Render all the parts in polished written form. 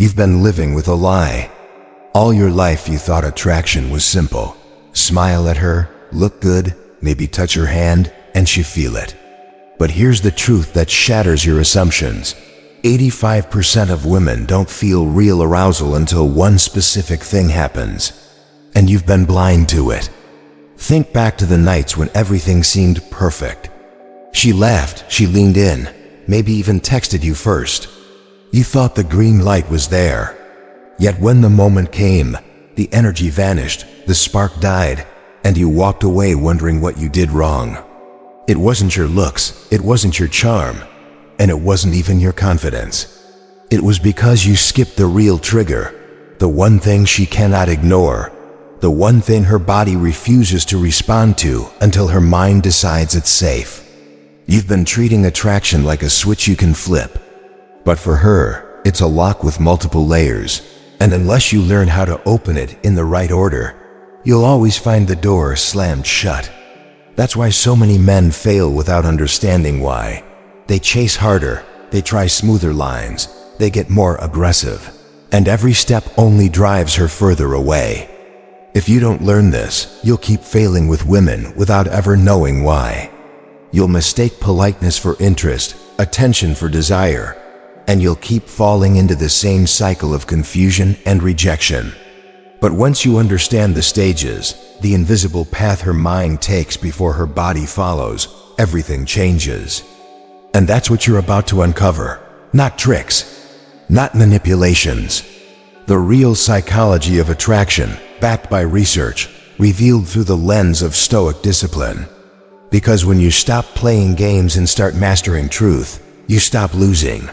You've been living with a lie. All your life you thought attraction was simple. Smile at her, look good, maybe touch her hand, and she feel it. But here's the truth that shatters your assumptions. 85% of women don't feel real arousal until one specific thing happens. And you've been blind to it. Think back to the nights when everything seemed perfect. She laughed, she leaned in, maybe even texted you first. You thought the green light was there. Yet when the moment came, the energy vanished, the spark died, and you walked away wondering what you did wrong. It wasn't your looks, it wasn't your charm, and it wasn't even your confidence. It was because you skipped the real trigger, the one thing she cannot ignore, the one thing her body refuses to respond to until her mind decides it's safe. You've been treating attraction like a switch you can flip. But for her, it's a lock with multiple layers, and unless you learn how to open it in the right order, you'll always find the door slammed shut. That's why so many men fail without understanding why. They chase harder, they try smoother lines, they get more aggressive, and every step only drives her further away. If you don't learn this, you'll keep failing with women without ever knowing why. You'll mistake politeness for interest, attention for desire, and you'll keep falling into the same cycle of confusion and rejection. But once you understand the stages, the invisible path her mind takes before her body follows, everything changes. And that's what you're about to uncover. Not tricks, not manipulations. The real psychology of attraction, backed by research, revealed through the lens of Stoic discipline. Because when you stop playing games and start mastering truth, you stop losing.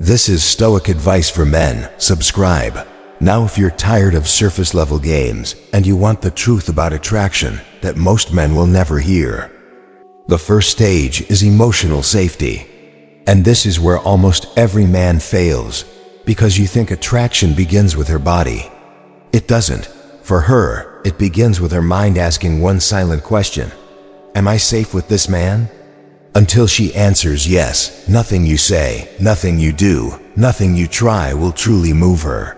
This is Stoic advice for men. Subscribe. Now if you're tired of surface level games and you want the truth about attraction that most men will never hear. The first stage is emotional safety. And this is where almost every man fails, because you think attraction begins with her body. It doesn't. For her, it begins with her mind asking one silent question. Am I safe with this man? Until she answers yes, nothing you say, nothing you do, nothing you try will truly move her.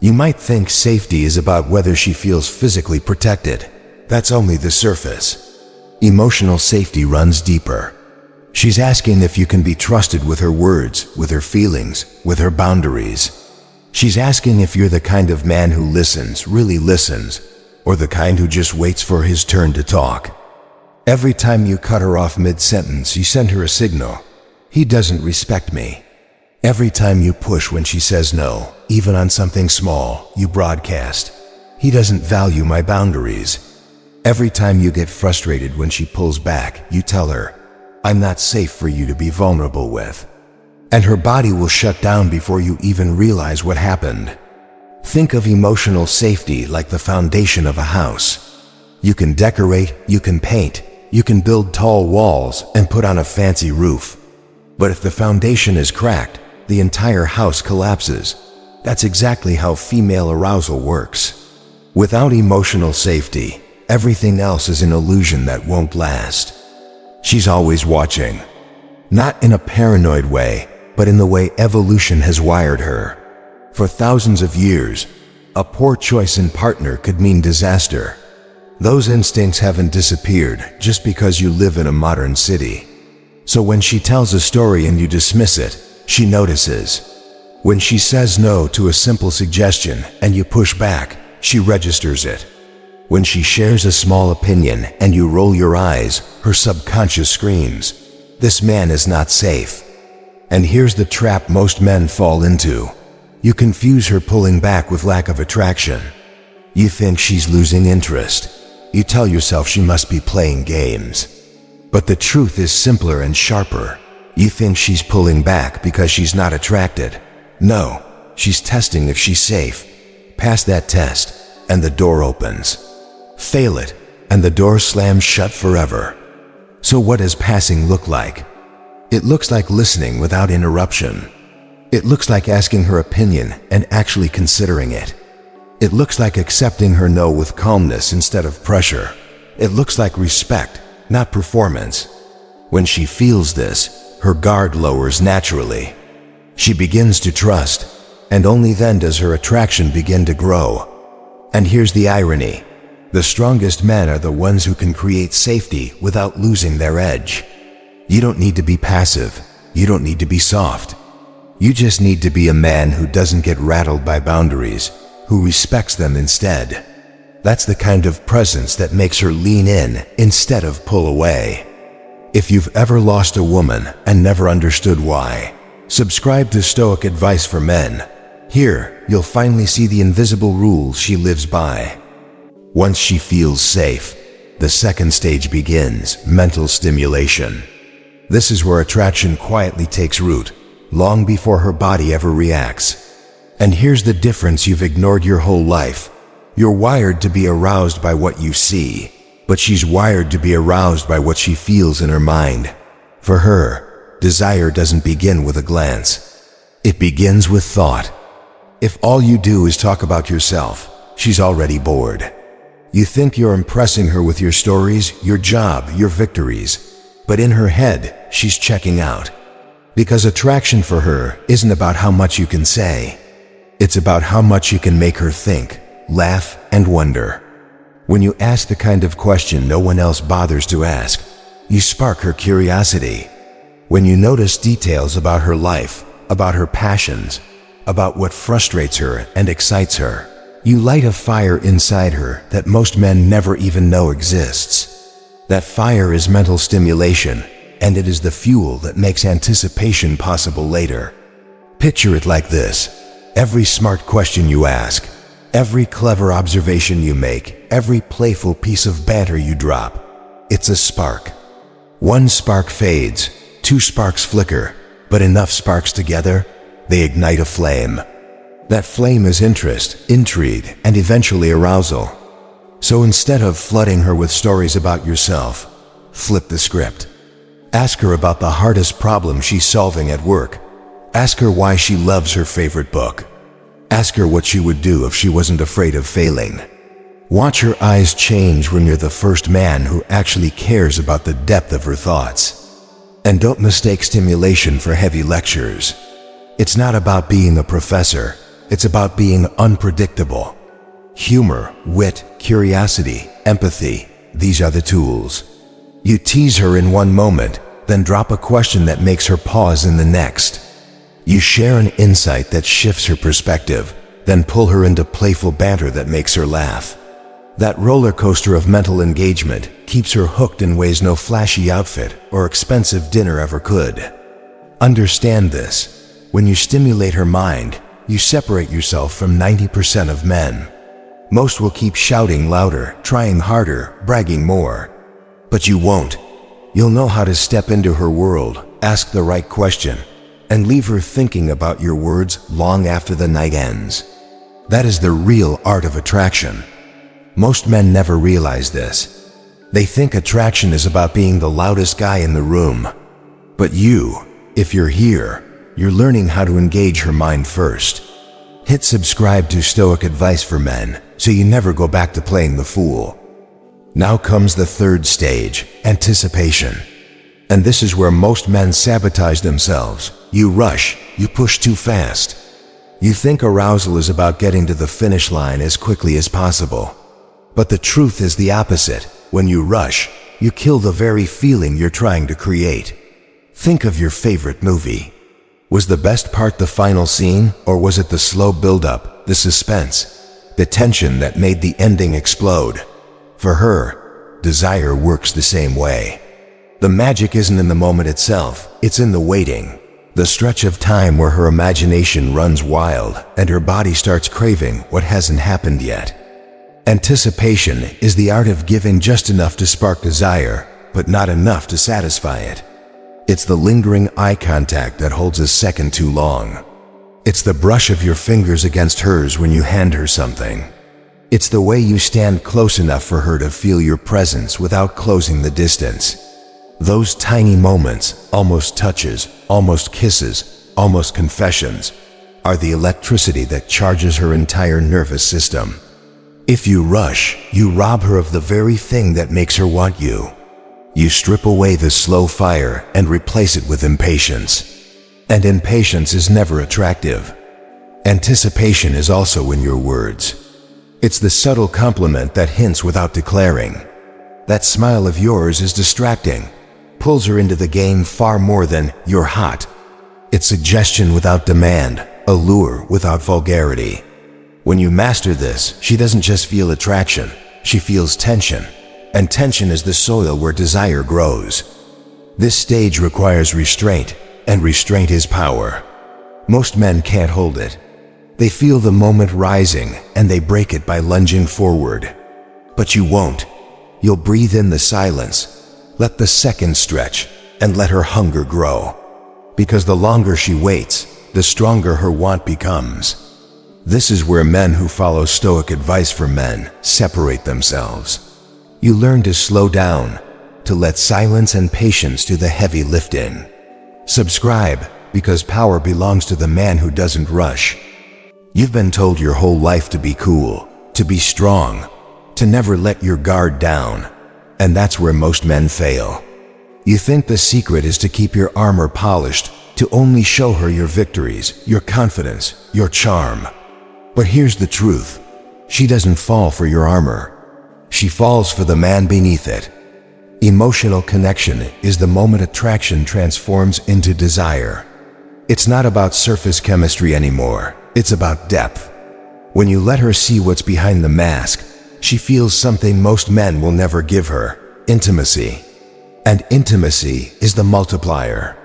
You might think safety is about whether she feels physically protected. That's only the surface. Emotional safety runs deeper. She's asking if you can be trusted with her words, with her feelings, with her boundaries. She's asking if you're the kind of man who listens, really listens, or the kind who just waits for his turn to talk. Every time you cut her off mid-sentence, you send her a signal. He doesn't respect me. Every time you push when she says no, even on something small, you broadcast. He doesn't value my boundaries. Every time you get frustrated when she pulls back, you tell her, I'm not safe for you to be vulnerable with. And her body will shut down before you even realize what happened. Think of emotional safety like the foundation of a house. You can decorate, you can paint, you can build tall walls and put on a fancy roof. But if the foundation is cracked, the entire house collapses. That's exactly how female arousal works. Without emotional safety, everything else is an illusion that won't last. She's always watching. Not in a paranoid way, but in the way evolution has wired her. For thousands of years, a poor choice in partner could mean disaster. Those instincts haven't disappeared just because you live in a modern city. So when she tells a story and you dismiss it, she notices. When she says no to a simple suggestion and you push back, she registers it. When she shares a small opinion and you roll your eyes, her subconscious screams, this man is not safe. And here's the trap most men fall into. You confuse her pulling back with lack of attraction. You think she's losing interest. You tell yourself she must be playing games. But the truth is simpler and sharper. You think she's pulling back because she's not attracted. No, she's testing if she's safe. Pass that test, and the door opens. Fail it, and the door slams shut forever. So what does passing look like? It looks like listening without interruption. It looks like asking her opinion and actually considering it. It looks like accepting her no with calmness instead of pressure. It looks like respect, not performance. When she feels this, her guard lowers naturally. She begins to trust. and only then does her attraction begin to grow. And here's the irony. The strongest men are the ones who can create safety without losing their edge. You don't need to be passive. You don't need to be soft. You just need to be a man who doesn't get rattled by boundaries, who respects them instead. That's the kind of presence that makes her lean in instead of pull away. If you've ever lost a woman and never understood why, subscribe to Stoic Advice for Men. Here, you'll finally see the invisible rules she lives by. Once she feels safe, the second stage begins: mental stimulation. This is where attraction quietly takes root, long before her body ever reacts. And here's the difference you've ignored your whole life. You're wired to be aroused by what you see, but she's wired to be aroused by what she feels in her mind. For her, desire doesn't begin with a glance. It begins with thought. If all you do is talk about yourself, she's already bored. You think you're impressing her with your stories, your job, your victories, but in her head, she's checking out. Because attraction for her isn't about how much you can say. It's about how much you can make her think, laugh, and wonder. When you ask the kind of question no one else bothers to ask, you spark her curiosity. When you notice details about her life, about her passions, about what frustrates her and excites her, you light a fire inside her that most men never even know exists. That fire is mental stimulation, and it is the fuel that makes anticipation possible later. Picture it like this. Every smart question you ask, every clever observation you make, every playful piece of banter you drop, it's a spark. One spark fades, two sparks flicker, but enough sparks together, they ignite a flame. That flame is interest, intrigue, and eventually arousal. So instead of flooding her with stories about yourself, flip the script. Ask her about the hardest problem she's solving at work. Ask her why she loves her favorite book. Ask her what she would do if she wasn't afraid of failing. Watch her eyes change when you're the first man who actually cares about the depth of her thoughts. And don't mistake stimulation for heavy lectures. It's not about being a professor. It's about being unpredictable. Humor, wit, curiosity, empathy, these are the tools. You tease her in one moment, then drop a question that makes her pause in the next. You share an insight that shifts her perspective, then pull her into playful banter that makes her laugh. That roller coaster of mental engagement keeps her hooked in ways no flashy outfit or expensive dinner ever could. Understand this. When you stimulate her mind, you separate yourself from 90% of men. Most will keep shouting louder, trying harder, bragging more. But you won't. You'll know how to step into her world, ask the right question, and leave her thinking about your words long after the night ends. That is the real art of attraction. Most men never realize this. They think attraction is about being the loudest guy in the room. But you, if you're here, you're learning how to engage her mind first. Hit subscribe to Stoic Advice for Men so you never go back to playing the fool. Now comes the third stage, anticipation. And this is where most men sabotage themselves. You rush, you push too fast. You think arousal is about getting to the finish line as quickly as possible. But the truth is the opposite. When you rush, you kill the very feeling you're trying to create. Think of your favorite movie. Was the best part the final scene, or was it the slow build-up, the suspense, the tension that made the ending explode? For her, desire works the same way. The magic isn't in the moment itself, it's in the waiting. The stretch of time where her imagination runs wild and her body starts craving what hasn't happened yet. Anticipation is the art of giving just enough to spark desire, but not enough to satisfy it. It's the lingering eye contact that holds a second too long. It's the brush of your fingers against hers when you hand her something. It's the way you stand close enough for her to feel your presence without closing the distance. Those tiny moments, almost touches, almost kisses, almost confessions, are the electricity that charges her entire nervous system. If you rush, you rob her of the very thing that makes her want you. You strip away the slow fire and replace it with impatience. And impatience is never attractive. Anticipation is also in your words. It's the subtle compliment that hints without declaring. That smile of yours is distracting, pulls her into the game far more than "you're hot." It's suggestion without demand, allure without vulgarity. When you master this, she doesn't just feel attraction, she feels tension. And tension is the soil where desire grows. This stage requires restraint, and restraint is power. Most men can't hold it. They feel the moment rising, and they break it by lunging forward. But you won't. You'll breathe in the silence, let the seconds stretch, and let her hunger grow. Because the longer she waits, the stronger her want becomes. This is where men who follow Stoic advice for men separate themselves. You learn to slow down, to let silence and patience do the heavy lifting. Subscribe, because power belongs to the man who doesn't rush. You've been told your whole life to be cool, to be strong, to never let your guard down. And that's where most men fail. You think the secret is to keep your armor polished, to only show her your victories, your confidence, your charm. But here's the truth. She doesn't fall for your armor. She falls for the man beneath it. Emotional connection is the moment attraction transforms into desire. It's not about surface chemistry anymore. It's about depth. When you let her see what's behind the mask, she feels something most men will never give her: intimacy. And intimacy is the multiplier.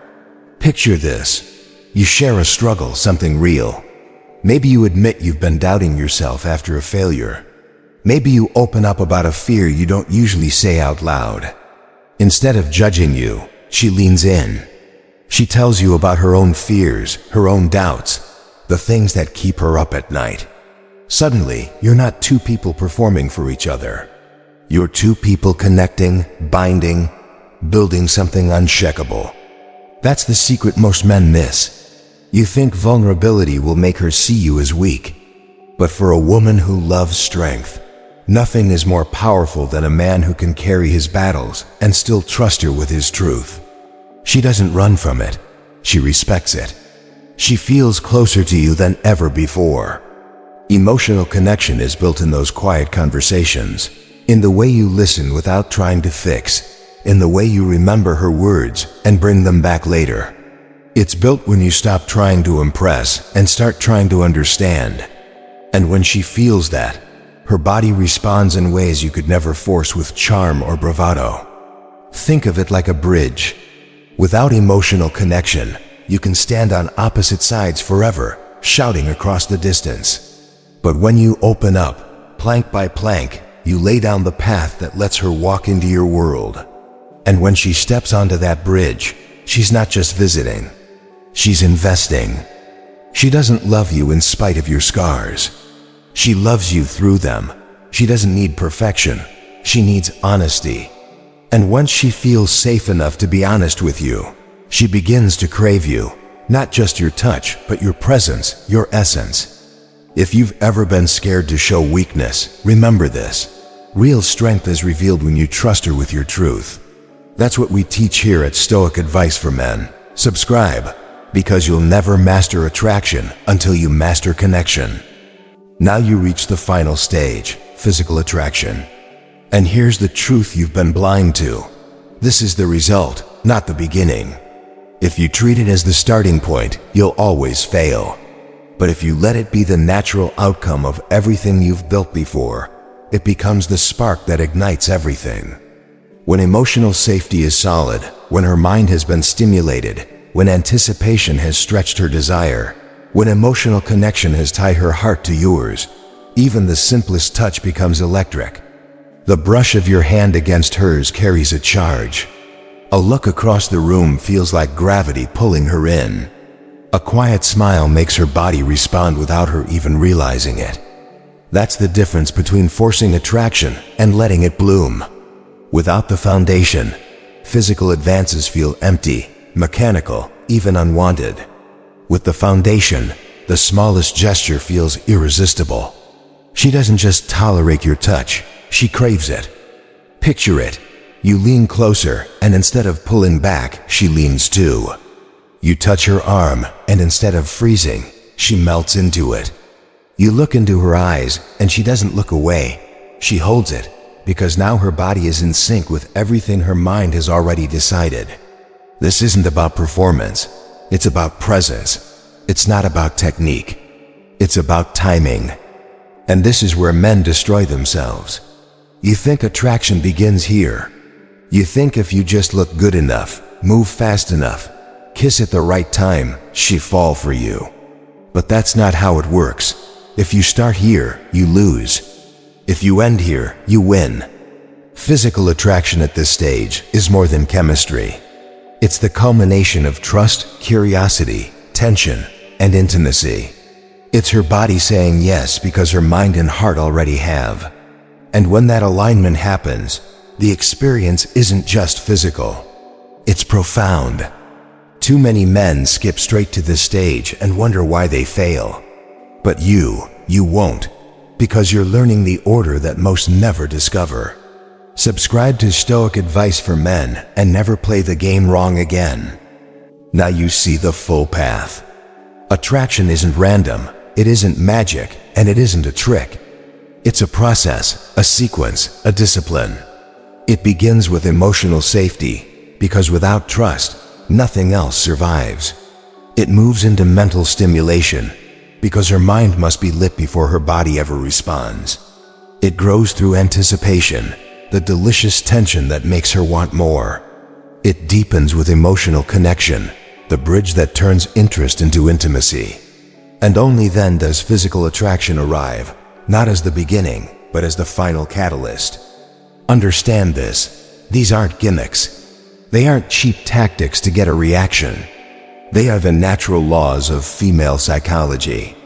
Picture this. You share a struggle, something real. Maybe you admit you've been doubting yourself after a failure. Maybe you open up about a fear you don't usually say out loud. Instead of judging you, she leans in. She tells you about her own fears, her own doubts, the things that keep her up at night. Suddenly, you're not two people performing for each other. You're two people connecting, binding, building something unshakable. That's the secret most men miss. You think vulnerability will make her see you as weak. But for a woman who loves strength, nothing is more powerful than a man who can carry his battles and still trust her with his truth. She doesn't run from it. She respects it. She feels closer to you than ever before. Emotional connection is built in those quiet conversations, in the way you listen without trying to fix, in the way you remember her words and bring them back later. It's built when you stop trying to impress and start trying to understand. And when she feels that, her body responds in ways you could never force with charm or bravado. Think of it like a bridge. Without emotional connection, you can stand on opposite sides forever, shouting across the distance. But when you open up, plank by plank, you lay down the path that lets her walk into your world. And when she steps onto that bridge, she's not just visiting. She's investing. She doesn't love you in spite of your scars. She loves you through them. She doesn't need perfection. She needs honesty. And once she feels safe enough to be honest with you, she begins to crave you, not just your touch, but your presence, your essence. If you've ever been scared to show weakness, remember this. Real strength is revealed when you trust her with your truth. That's what we teach here at Stoic Advice for Men. Subscribe, because you'll never master attraction until you master connection. Now you reach the final stage, physical attraction. And here's the truth you've been blind to. This is the result, not the beginning. If you treat it as the starting point, you'll always fail. But if you let it be the natural outcome of everything you've built before, it becomes the spark that ignites everything. When emotional safety is solid, when her mind has been stimulated, when anticipation has stretched her desire, when emotional connection has tied her heart to yours, even the simplest touch becomes electric. The brush of your hand against hers carries a charge. A look across the room feels like gravity pulling her in. A quiet smile makes her body respond without her even realizing it. That's the difference between forcing attraction and letting it bloom. Without the foundation, physical advances feel empty, mechanical, even unwanted. With the foundation, the smallest gesture feels irresistible. She doesn't just tolerate your touch, she craves it. Picture it. You lean closer, and instead of pulling back, she leans too. You touch her arm, and instead of freezing, She melts into it. You look into her eyes, and she doesn't look away. She holds it, because now her body is in sync with everything her mind has already decided. This isn't about performance. It's about presence. It's not about technique. It's about timing. And this is where men destroy themselves. You think attraction begins here. You think if you just look good enough, move fast enough, kiss at the right time, she'll fall for you. But that's not how it works. If you start here, you lose. If you end here, you win. Physical attraction at this stage is more than chemistry. It's the culmination of trust, curiosity, tension, and intimacy. It's her body saying yes because her mind and heart already have. And when that alignment happens, the experience isn't just physical. It's profound. Too many men skip straight to this stage and wonder why they fail. But you won't, because you're learning the order that most never discover. Subscribe to Stoic Advice for Men and never play the game wrong again. Now you see the full path. Attraction isn't random, it isn't magic, and it isn't a trick. It's a process, a sequence, a discipline. It begins with emotional safety, because without trust, nothing else survives. It moves into mental stimulation, because her mind must be lit before her body ever responds. It grows through anticipation, the delicious tension that makes her want more. It deepens with emotional connection, the bridge that turns interest into intimacy. And only then does physical attraction arrive, not as the beginning, but as the final catalyst. Understand this. These aren't gimmicks. They aren't cheap tactics to get a reaction. They are the natural laws of female psychology.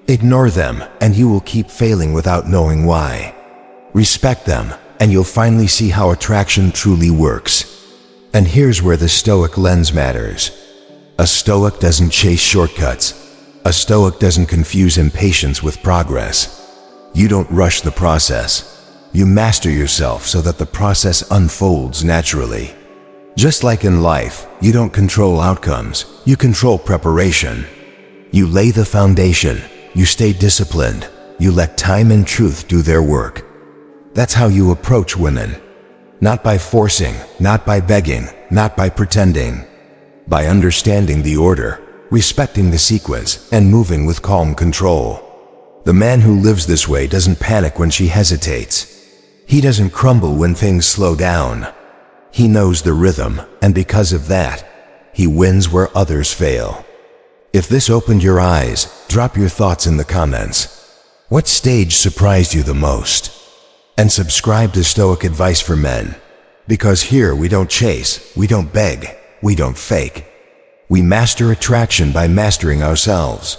Ignore them, and you will keep failing without knowing why. Respect them, and you'll finally see how attraction truly works. And here's where the Stoic lens matters. A Stoic doesn't chase shortcuts. A Stoic doesn't confuse impatience with progress. You don't rush the process. You master yourself so that the process unfolds naturally. Just like in life, you don't control outcomes, you control preparation. You lay the foundation, you stay disciplined, you let time and truth do their work. That's how you approach women. Not by forcing, not by begging, not by pretending. By understanding the order, respecting the sequence, and moving with calm control. The man who lives this way doesn't panic when she hesitates. He doesn't crumble when things slow down. He knows the rhythm, and because of that, he wins where others fail. If this opened your eyes, drop your thoughts in the comments. What stage surprised you the most? And subscribe to Stoic Advice for Men, because here we don't chase, we don't beg, we don't fake. We master attraction by mastering ourselves.